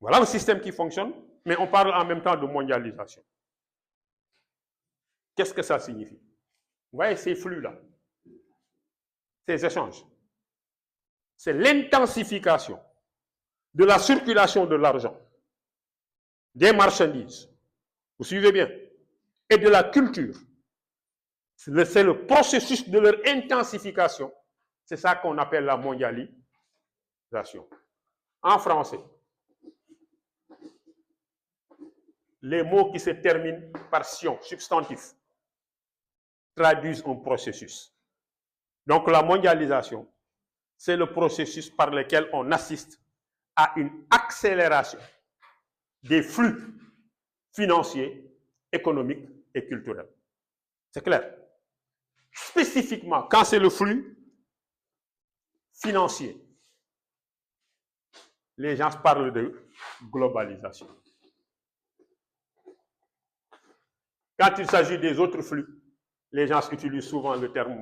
Voilà un système qui fonctionne, mais on parle en même temps de mondialisation. Qu'est-ce que ça signifie? Vous voyez ces flux-là, ces échanges. C'est l'intensification de la circulation de l'argent, des marchandises, vous suivez bien, et de la culture. C'est le processus de leur intensification. C'est ça qu'on appelle la mondialisation. En français, les mots qui se terminent par sion, substantif, traduisent un processus. Donc la mondialisation, c'est le processus par lequel on assiste à une accélération des flux financiers, économiques et culturels. C'est clair? Spécifiquement, quand c'est le flux financier, les gens parlent de globalisation. Quand il s'agit des autres flux, les gens utilisent souvent le terme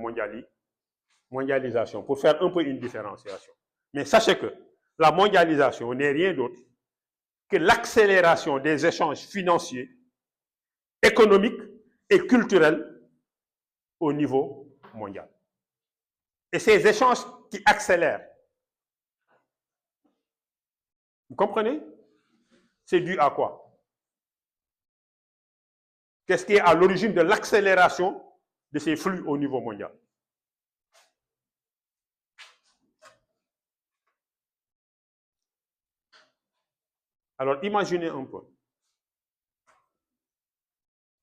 mondialisation pour faire un peu une différenciation. Mais sachez que la mondialisation n'est rien d'autre que l'accélération des échanges financiers, économiques et culturels au niveau mondial. Et ces échanges qui accélèrent, vous comprenez? C'est dû à quoi? Qu'est-ce qui est à l'origine de l'accélération de ces flux au niveau mondial? Alors, imaginez un peu.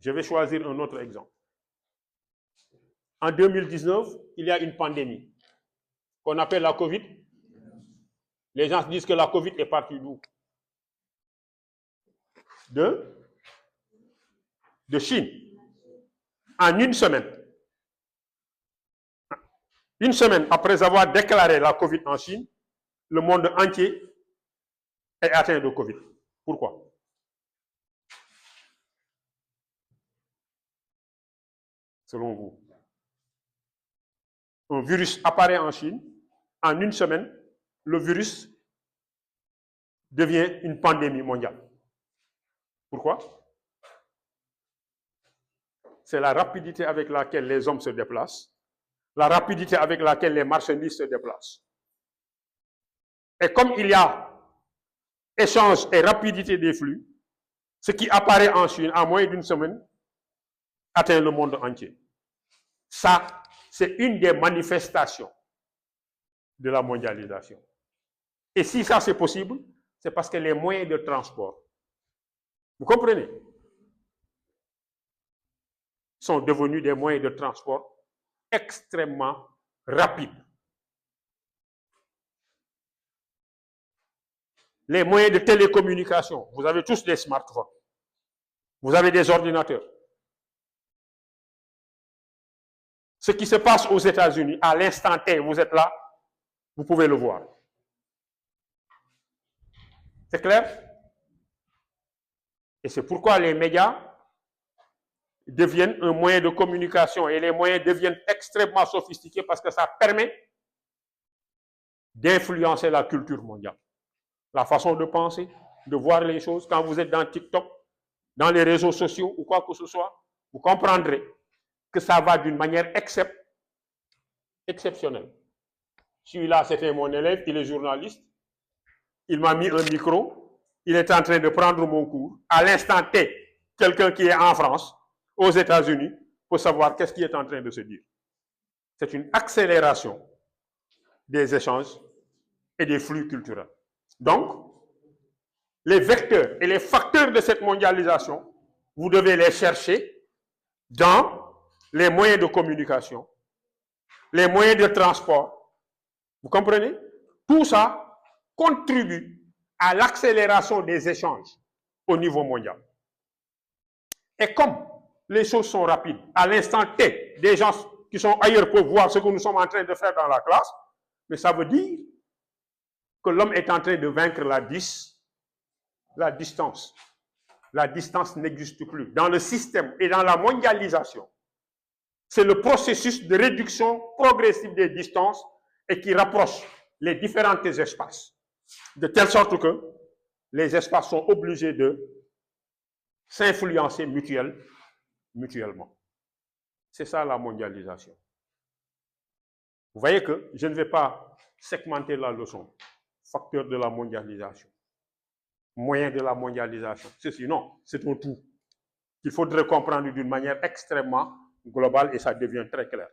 Je vais choisir un autre exemple. En 2019, il y a une pandémie qu'on appelle la Covid. Les gens disent que la Covid est partie d'où? De Chine. En une semaine après avoir déclaré la Covid en Chine, le monde entier est atteint de Covid. Pourquoi? Selon vous. Un virus apparaît en Chine, en une semaine, le virus devient une pandémie mondiale. Pourquoi? C'est la rapidité avec laquelle les hommes se déplacent, la rapidité avec laquelle les marchandises se déplacent. Et comme il y a échange et rapidité des flux, ce qui apparaît en Chine en moins d'une semaine atteint le monde entier. Ça, c'est une des manifestations de la mondialisation. Et si ça c'est possible, c'est parce que les moyens de transport, vous comprenez, sont devenus des moyens de transport extrêmement rapides. Les moyens de télécommunication, vous avez tous des smartphones, vous avez des ordinateurs. Ce qui se passe aux États-Unis, à l'instant T, vous êtes là, vous pouvez le voir. C'est clair? Et c'est pourquoi les médias deviennent un moyen de communication et les moyens deviennent extrêmement sophistiqués parce que ça permet d'influencer la culture mondiale. La façon de penser, de voir les choses. Quand vous êtes dans TikTok, dans les réseaux sociaux ou quoi que ce soit, vous comprendrez que ça va d'une manière exceptionnelle. Celui-là, c'était mon élève, il est journaliste. Il m'a mis un micro. Il est en train de prendre mon cours. À l'instant T, quelqu'un qui est en France, aux États-Unis, pour savoir qu'est-ce qui est en train de se dire. C'est une accélération des échanges et des flux culturels. Donc, les vecteurs et les facteurs de cette mondialisation, vous devez les chercher dans les moyens de communication, les moyens de transport. Vous comprenez? Tout ça contribue à l'accélération des échanges au niveau mondial. Et comme les choses sont rapides, à l'instant T, des gens qui sont ailleurs peuvent voir ce que nous sommes en train de faire dans la classe, mais ça veut dire que l'homme est en train de vaincre la distance. La distance n'existe plus. Dans le système et dans la mondialisation, c'est le processus de réduction progressive des distances et qui rapproche les différents espaces. De telle sorte que les espaces sont obligés de s'influencer mutuellement. C'est ça la mondialisation. Vous voyez que je ne vais pas segmenter la leçon. Facteur de la mondialisation, moyen de la mondialisation, ceci, non, c'est un tout qu'il faudrait comprendre d'une manière extrêmement globale et ça devient très clair.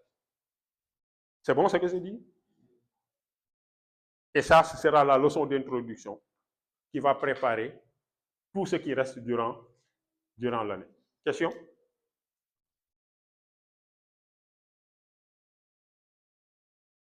C'est bon ce que je dis? Et ça, ce sera la leçon d'introduction qui va préparer tout ce qui reste durant l'année. Question?